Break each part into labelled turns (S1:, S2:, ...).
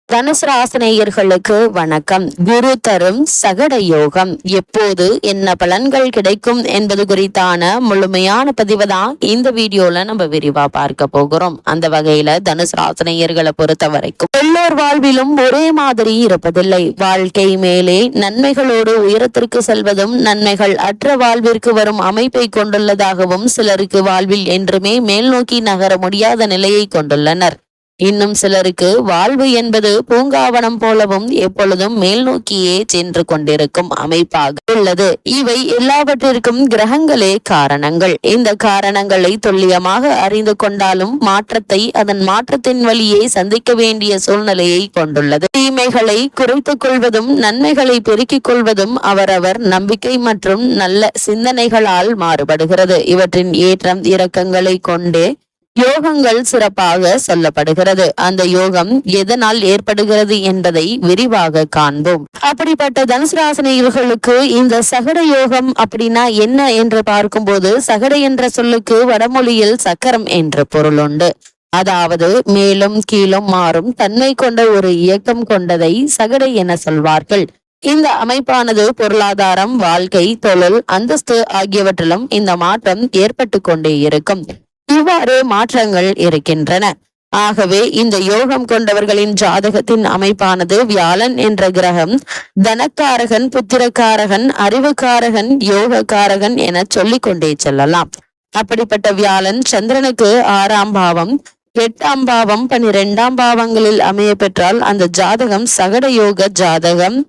S1: தனுசு ராசினியர்களுக்கு வணக்கம். குரு தரும் சகட யோகம் எப்போது என்ன பலன்கள் கிடைக்கும் என்பது குறித்தான முழுமையான பதிவு தான் இந்த வீடியோல நம்ம விரிவா பார்க்க போகிறோம். அந்த வகையில தனுசு ராசினியர்களை பொறுத்த வரைக்கும் எல்லோர் வாழ்விலும் ஒரே மாதிரி இருப்பதில்லை. வாழ்க்கை மேலே நன்மைகளோடு உயரத்திற்கு செல்வதும் நன்மைகள் அற்ற வாழ்விற்கு வரும் அமைப்பை கொண்டுள்ளதாகவும் சிலருக்கு வாழ்வில் என்றுமே மேல் நோக்கி நகர முடியாத நிலையை கொண்டுள்ளனர். இன்னும் சிலருக்கு வாழ்வு என்பது பூங்காவனம் போலவும் எப்பொழுதும் மேல் நோக்கியே சென்று கொண்டிருக்கும் அமைப்பாக உள்ளது. இவை எல்லாவற்றிற்கும் கிரகங்களே காரணங்கள். இந்த காரணங்களை துல்லியமாக அறிந்து கொண்டாலும் மாற்றத்தை அதன் மாற்றத்தின் வழியே சந்திக்க வேண்டிய சூழ்நிலையை கொண்டுள்ளது. தீமைகளை குறைத்துக் கொள்வதும் நன்மைகளை பெருக்கிக் கொள்வதும் அவரவர் நம்பிக்கை மற்றும் நல்ல சிந்தனைகளால் மாறுபடுகிறது. இவற்றின் ஏற்றம் இறக்கங்களை கொண்டே யோகங்கள் சிறப்பாக சொல்லப்படுகிறது. அந்த யோகம் எதனால் ஏற்படுகிறது என்பதை விரிவாக காண்போம். அப்படிப்பட்ட தனுசு ராசினியர்களுக்கு இந்த சகட யோகம் அப்படின்னா என்ன என்று பார்க்கும்போது, சகட என்ற சொல்லுக்கு வடமொழியில் சக்கரம் என்ற பொருள் உண்டு. அதாவது மேலும் கீழும் மாறும் தன்மை கொண்ட ஒரு இயக்கம் கொண்டதை சகடை என சொல்வார்கள். இந்த அமைப்பானது பொருளாதாரம், வாழ்க்கை, தொழில், அந்தஸ்து ஆகியவற்றிலும் இந்த மாற்றம் ஏற்பட்டு கொண்டே இருக்கும். இவ்வாறு மாற்றங்கள் இருக்கின்றன. ஆகவே இந்த யோகம் கொண்டவர்களின் ஜாதகத்தின் அமைப்பானது வியாழன் என்ற கிரகம் தனக்காரகன், புத்திரக்காரகன், அறிவுக்காரகன், யோகக்காரகன் என சொல்லிக் கொண்டே செல்லலாம். அப்படிப்பட்ட வியாழன் சந்திரனுக்கு 6ஆம் பாவம், 8ஆம் பாவம், 12ஆம் பாவங்களில் அமைய பெற்றால் அந்த ஜாதகம் சகட யோக ஜாதகம்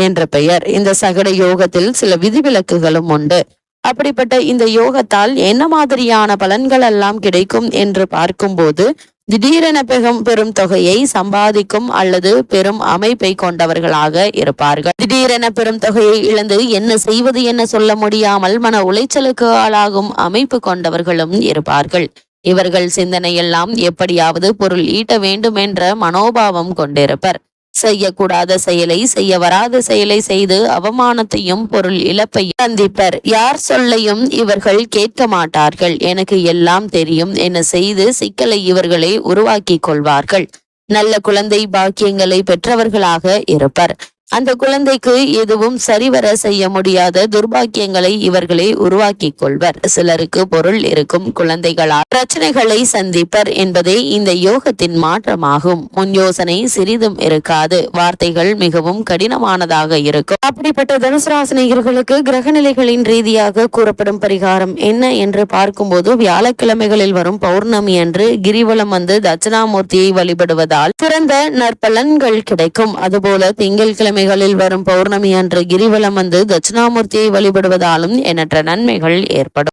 S1: என்ற பெயர். இந்த சகட யோகத்தில் சில விதிவிலக்குகளும் உண்டு. அப்படிப்பட்ட இந்த யோகத்தால் என்ன மாதிரியான பலன்கள் எல்லாம் கிடைக்கும் என்று பார்க்கும்போது, திடீரென பெரும் தொகையை சம்பாதிக்கும் அல்லது பெரும் அமைப்பை கொண்டவர்களாக இருப்பார்கள். திடீரென பெரும் தொகையை இழந்து என்ன செய்வது என சொல்ல முடியாமல் மன உளைச்சலுக்கு ஆளாகும் அமைப்பு கொண்டவர்களும் இருப்பார்கள். இவர்கள் சிந்தனையெல்லாம் எப்படியாவது பொருள் ஈட்ட வேண்டும் என்ற மனோபாவம் கொண்டிருப்பர். செய்யக்கூடாத செயலை, செய்ய வராத செயலை செய்து அவமானத்தையும் பொருள் இழப்பையும் சந்திப்பர். யார் சொல்லையும் இவர்கள் கேட்க மாட்டார்கள். எனக்கு எல்லாம் தெரியும் என செய்து சிக்கலை இவர்களே உருவாக்கி கொள்வார்கள். நல்ல குழந்தை பாக்கியங்களை பெற்றவர்களாக இருப்பர். அந்த குழந்தைக்கு எதுவும் சரிவர செய்ய முடியாத துர்பாக்கியங்களை இவர்களே உருவாக்கி கொள்வர். சிலருக்கு பொருள் இருக்கும் குழந்தைகளால் பிரச்சனைகளை சந்திப்பர் என்பதே இந்த யோகத்தின் மாற்றமாகும். முன் யோசனை சிறிதும் இருக்காது. வார்த்தைகள் மிகவும் கடினமானதாக இருக்கும். அப்படிப்பட்ட தனுசு ராசினியர்களுக்கு கிரகநிலைகளின் ரீதியாக கூறப்படும் பரிகாரம் என்ன என்று பார்க்கும்போது, வியாழக்கிழமைகளில் வரும் பௌர்ணமி அன்று கிரிவலம் வந்து தட்சிணாமூர்த்தியை வழிபடுவதால் சிறந்த நற்பலன்கள் கிடைக்கும். அதுபோல திங்கட்கிழமை வரும் பௌர்ணமி அன்று கிரிவலம் வந்து தட்சிணாமூர்த்தியை வழிபடுவதாலும் எண்ணற்ற நன்மைகள் ஏற்படும்.